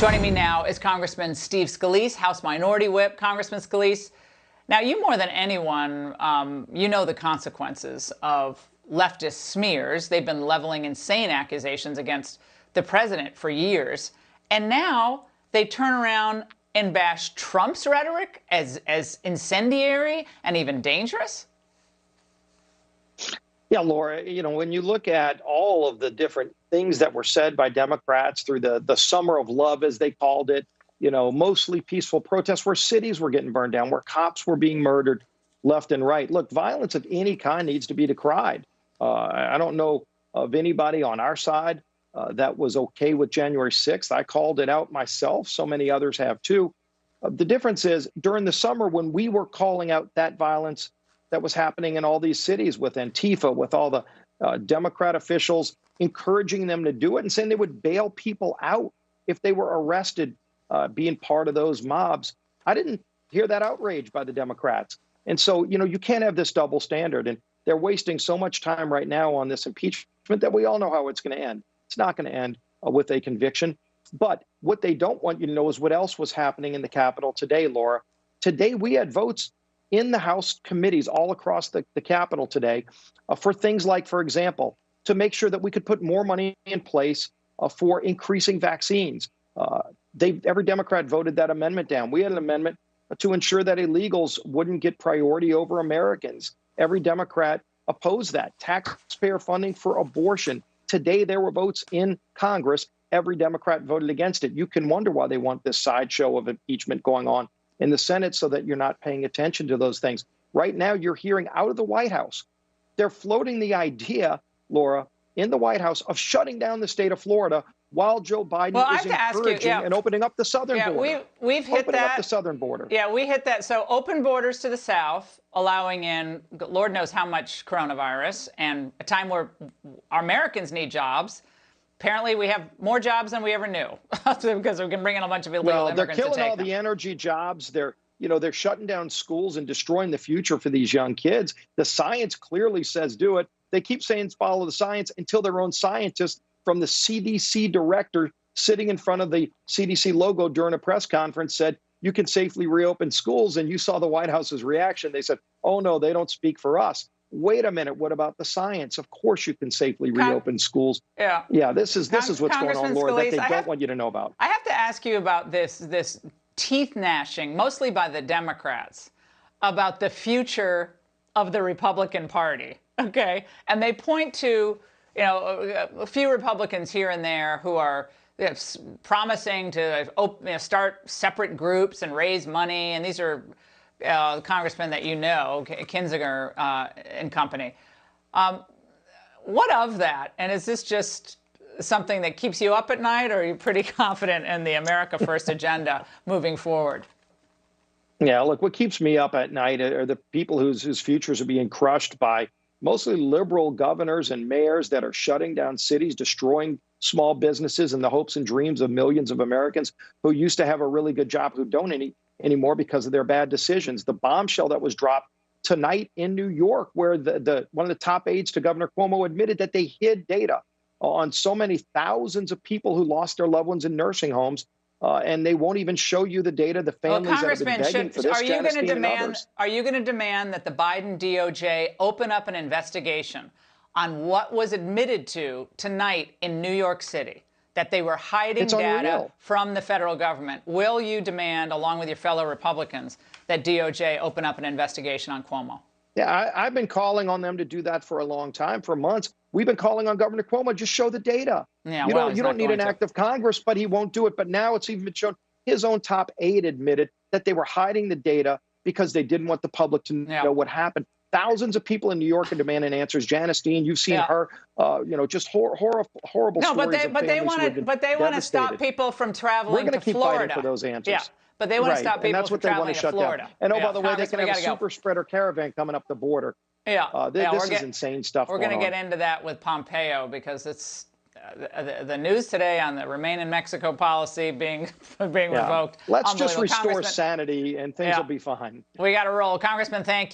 Joining me now is Congressman Steve Scalise, House Minority Whip. Congressman Scalise, now you more than anyone, you know the consequences of leftist smears. They've been leveling insane accusations against the president for years. And now they turn around and bash Trump's rhetoric as incendiary and even dangerous? Yeah, Laura, when you look at all of the different things that were said by Democrats through the summer of love, as they called it, mostly peaceful protests where cities were getting burned down, where cops were being murdered left and right. Look, violence of any kind needs to be decried. I don't know of anybody on our side that was okay with January 6th. I called it out myself. So many others have too. The difference is during the summer when we were calling out that violence that was happening in all these cities with Antifa, with all the Democrat officials encouraging them to do it and saying they would bail people out if they were arrested being part of those mobs. I didn't hear that outrage by the Democrats. And so, you can't have this double standard. And they're wasting so much time right now on this impeachment that we all know how it's going to end. It's not going to end with a conviction. But what they don't want you to know is what else was happening in the Capitol today, Laura. Today, we had votes in the House committees all across the Capitol today for things like, for example, to make sure that we could put more money in place for increasing vaccines. Every Democrat voted that amendment down. We had an amendment to ensure that illegals wouldn't get priority over Americans. Every Democrat opposed that. Taxpayer funding for abortion. Today, there were votes in Congress. Every Democrat voted against it. You can wonder why they want this sideshow of impeachment going on in the Senate so that you're not paying attention to those things. Right now, you're hearing out of the White House. They're floating the idea, Laura, in the White House of shutting down the state of Florida while Joe Biden is encouraging and opening up the southern border. We've hit opening up the southern border. Yeah, we hit that. So open borders to the south, allowing in Lord knows how much coronavirus, and a time where our Americans need jobs. Apparently, we have more jobs than we ever knew because we can bring in a bunch of illegal immigrants. They're killing all the energy jobs. They're shutting down schools and destroying the future for these young kids. The science clearly says do it. They keep saying follow the science until their own scientist from the CDC director sitting in front of the CDC logo during a press conference said you can safely reopen schools. And you saw the White House's reaction. They said, oh, no, they don't speak for us. Wait a minute. What about the science? Of course you can safely reopen schools. Yeah. This is what's going on, Laura, that they don't want you to know about. I have to ask you about this teeth gnashing, mostly by the Democrats, about the future of the Republican Party. Okay. And they point to, a few Republicans here and there who are promising to start separate groups and raise money. And these are congressmen that Kinzinger and company. What of that? And is this just something that keeps you up at night, or are you pretty confident in the America First agenda moving forward? Yeah, look, what keeps me up at night are the people whose futures are being crushed by mostly liberal governors and mayors that are shutting down cities, destroying small businesses and the hopes and dreams of millions of Americans who used to have a really good job, who don't anymore because of their bad decisions. The bombshell that was dropped tonight in New York, where one of the top aides to Governor Cuomo admitted that they hid data on so many thousands of people who lost their loved ones in nursing homes, and they won't even show you the data. The families that have been begging for this, are you going to demand that the Biden DOJ open up an investigation on what was admitted to tonight in New York City, that they were hiding data from the federal government? Will you demand, along with your fellow Republicans, that DOJ open up an investigation on Cuomo? Yeah, I've been calling on them to do that for a long time, for months. We've been calling on Governor Cuomo, just show the data. Yeah, you don't need an act of Congress, but he won't do it. But now it's even been shown. His own top aide admitted that they were hiding the data because they didn't want the public to know what happened. Thousands of people in New York are demanding answers. Janice Dean, you've seen her, just horrible stories. No, but they want to stop people from traveling to Florida. We're going to keep fighting for those answers. Yeah, but they want to stop people from traveling to Florida. And by the way, they can have a super spreader caravan coming up the border. This is insane stuff. We're going to get into that with Pompeo, because it's the news today on the Remain in Mexico policy being revoked. Let's just restore sanity and things will be fine. We got to roll. Congressman, thank you.